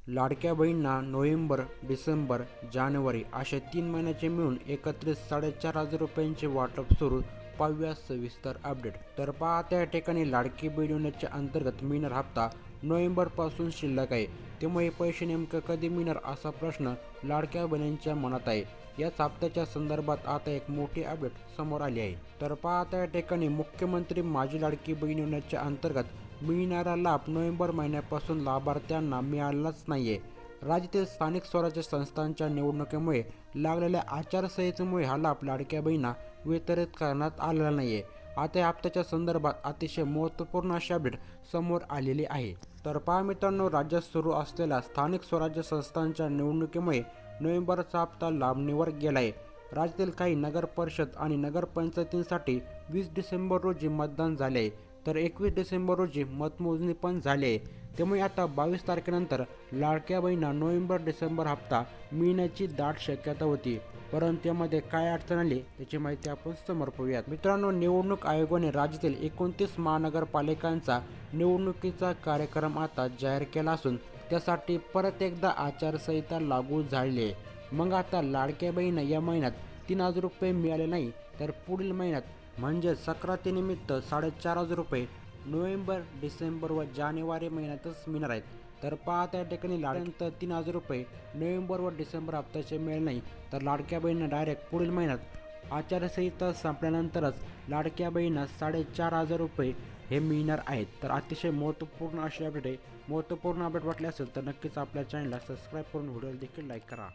लाडक्या बहिणींना नोव्हेंबर, डिसेंबर, जानेवारी अशा 3 महिन्याचे मिळून एकत्रित 4,500 रुपयांचे वाटप सुरू. पाहूया सविस्तर अपडेट. तर पहा, त्या ठिकाणी लाडकी बहीण योजनेच्या अंतर्गत मिळणारा हप्ता नोव्हेंबरपासून शिल्लक आहे. त्यामुळे पैसे नेमकं कधी मिळणार असा प्रश्न लाडक्या बहिणींच्या मनात आहे. याच हप्त्याच्या संदर्भात आता एक मोठी अपडेट समोर आली आहे. तर पहा, त्या ठिकाणी मुख्यमंत्री माझी लाडकी बहीण योजनेच्या अंतर्गत मिळणारा लाभ नोव्हेंबर महिन्यापासून लाभार्थ्यांना मिळालाच नाहीये. राज्यातील स्थानिक स्वराज्य संस्थांच्या निवडणुकीमुळे लागलेल्या आचारसंहितेमुळे हा लाभ लाडक्या बहिणींना वितरित करण्यात आलेला नाहीये. आता या हप्त्याच्या संदर्भात अतिशय महत्त्वपूर्ण अशी अपडेट समोर आलेली आहे. तर पहा मित्रांनो, राज्यात सुरू असलेल्या स्थानिक स्वराज्य संस्थांच्या निवडणुकीमुळे नोव्हेंबरचा हप्ता लांबणीवर गेला आहे. राज्यातील काही नगर परिषद आणि नगरपंचायतींसाठी 20 डिसेंबर रोजी मतदान झाले आहे, तर 21 डिसेंबर रोजी मतमोजणी पण झाली आहे. त्यामुळे आता 22 तारखेनंतर लाडक्या बहिणींना नोव्हेंबर-डिसेंबर हप्ता मिळण्याची दाट शक्यता होती. परंतु त्यामध्ये काय अडचण आली याची माहिती आपण समोर पाहूयात. मित्रांनो, निवडणूक आयोगाने राज्यातील 29 महानगरपालिकांचा निवडणुकीचा कार्यक्रम आता जाहीर केला असून त्यासाठी परत एकदा आचारसंहिता लागू झाली आहे. मग आता लाडक्या बहिणींना या महिन्यात 3,000 रुपये मिळाले नाही, तर पुढील महिन्यात म्हणजे संक्रांतीनिमित्त 4,500 रुपये नोव्हेंबर, डिसेंबर व जानेवारी महिन्यातच मिळणार आहेत. तर पहा, त्या ठिकाणी लाडक्यांतर 3,000 रुपये नोव्हेंबर व डिसेंबर हप्त्याचे मिळाले नाही, तर लाडक्या बहिणींना डायरेक्ट पुढील महिन्यात आचारसंहिता संपल्यानंतरच लाडक्या बहिणींना 4,500 रुपये हे मिळणार आहेत. तर अतिशय महत्त्वपूर्ण अशी अपडेट आहे. महत्त्वपूर्ण अपडेट वाटली असेल तर नक्कीच आपल्या चॅनलला सबस्क्राईब करून व्हिडिओला देखील लाईक करा.